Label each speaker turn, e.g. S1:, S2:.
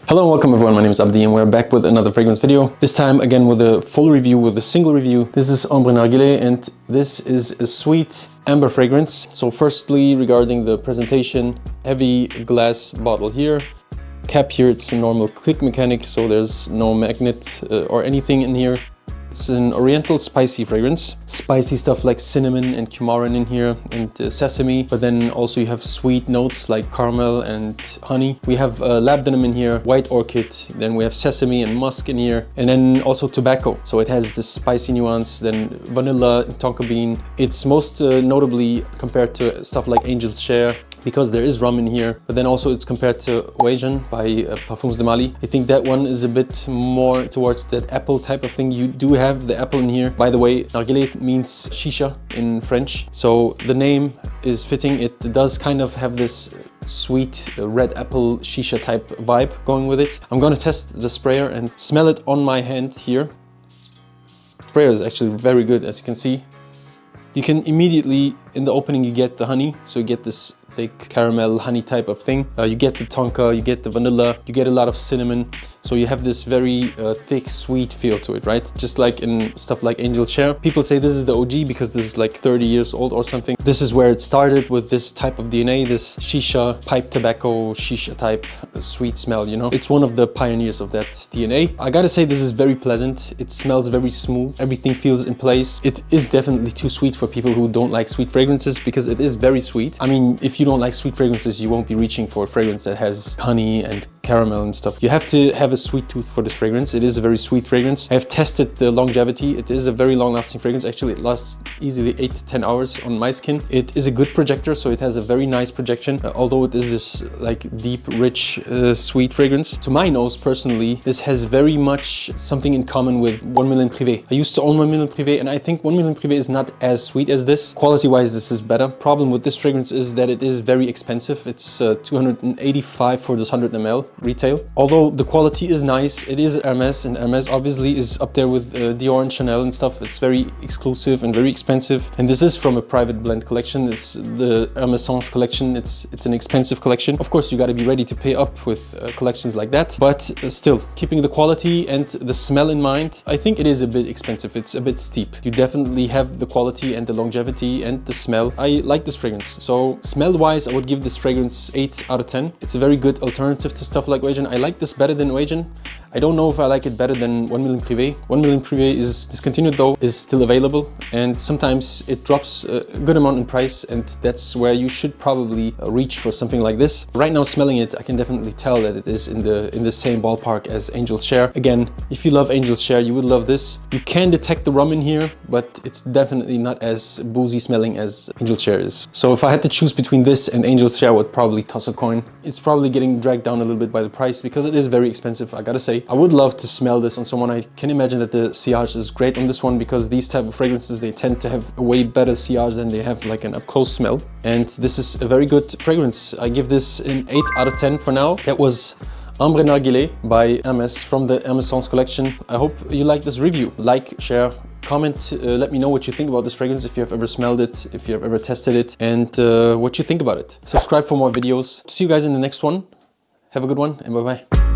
S1: Hello and welcome everyone, my name is Abdi and we're back with another fragrance video. This time again with a full review, with a single review. This is Ambre Narguilé and this is a sweet amber fragrance. So firstly, regarding the presentation, heavy glass bottle here. Cap here, it's a normal click mechanic, so there's no magnet or anything in here. It's an oriental spicy fragrance. Spicy stuff like cinnamon and cumarin in here and sesame, but then also you have sweet notes like caramel and honey. We have labdanum in here, white orchid, then we have sesame and musk in here, and then also tobacco. So it has this spicy nuance, then vanilla, tonka bean. It's most notably compared to stuff like Angel's Share, because there is rum in here, but then also it's compared to Ouajan by Parfums de Mali. I think that one is a bit more towards that apple type of thing. You do have the apple in here. By the way, narguilé means shisha in French, so the name is fitting. It does kind of have this sweet red apple shisha type vibe going with it. I'm gonna test the sprayer and smell it on my hand here. The sprayer is actually very good, as you can see. You can immediately, in the opening, you get the honey, so you get this thick caramel honey type of thing. You get the tonka, you get the vanilla, you get a lot of cinnamon. So you have this very thick, sweet feel to it, right? Just like in stuff like Angel's Share. People say this is the OG because this is like 30 years old or something. This is where it started with this type of DNA, this shisha, pipe tobacco, shisha type sweet smell, you know? It's one of the pioneers of that DNA. I gotta say this is very pleasant. It smells very smooth. Everything feels in place. It is definitely too sweet for people who don't like sweet fragrances because it is very sweet. I mean, if you don't like sweet fragrances, you won't be reaching for a fragrance that has honey and caramel and stuff. You have to have a sweet tooth for this fragrance. It is a very sweet fragrance. I have tested the longevity. It is a very long-lasting fragrance. Actually, it lasts easily 8 to 10 hours on my skin. It is a good projector, so it has a very nice projection, although it is this like deep, rich, sweet fragrance. To my nose, personally, this has very much something in common with 1 Million Privé. I used to own 1 Million Privé, and I think 1 Million Privé is not as sweet as this. Quality-wise, this is better. Problem with this fragrance is that it is very expensive. It's 285 for this 100 ml retail. Although the quality is nice, it is Hermes, and Hermes obviously is up there with Dior and Chanel and stuff. It's very exclusive and very expensive. And this is from a private blend collection. It's the Hermes collection. It's an expensive collection. Of course, you got to be ready to pay up with collections like that. But still, keeping the quality and the smell in mind, I think it is a bit expensive. It's a bit steep. You definitely have the quality and the longevity and the smell. I like this fragrance. So smell-wise, I would give this fragrance 8 out of 10. It's a very good alternative to stuff like Ouajan. I like this better than Ouajan. I don't know if I like it better than 1 Million Privé. 1 Million Privé is discontinued though, is still available, and sometimes it drops a good amount in price, and that's where you should probably reach for something like this. Right now, smelling it, I can definitely tell that it is in the same ballpark as Angel's Share. Again, if you love Angel's Share, you would love this. You can detect the rum in here, but it's definitely not as boozy smelling as Angel's Share is. So if I had to choose between this and Angel's Share, I would probably toss a coin. It's probably getting dragged down a little bit by the price because it is very expensive, I gotta say. I would love to smell this on someone. I can imagine that the sillage is great on this one because these type of fragrances, they tend to have a way better sillage than they have like an up-close smell. And this is a very good fragrance. I give this an 8 out of 10 for now. That was Ambre Narguilé by Hermes from the Hermes collection. I hope you like this review. Like, share, comment, let me know what you think about this fragrance, if you have ever smelled it, if you have ever tested it, and what you think about it. Subscribe for more videos. See you guys in the next one. Have a good one, and bye-bye.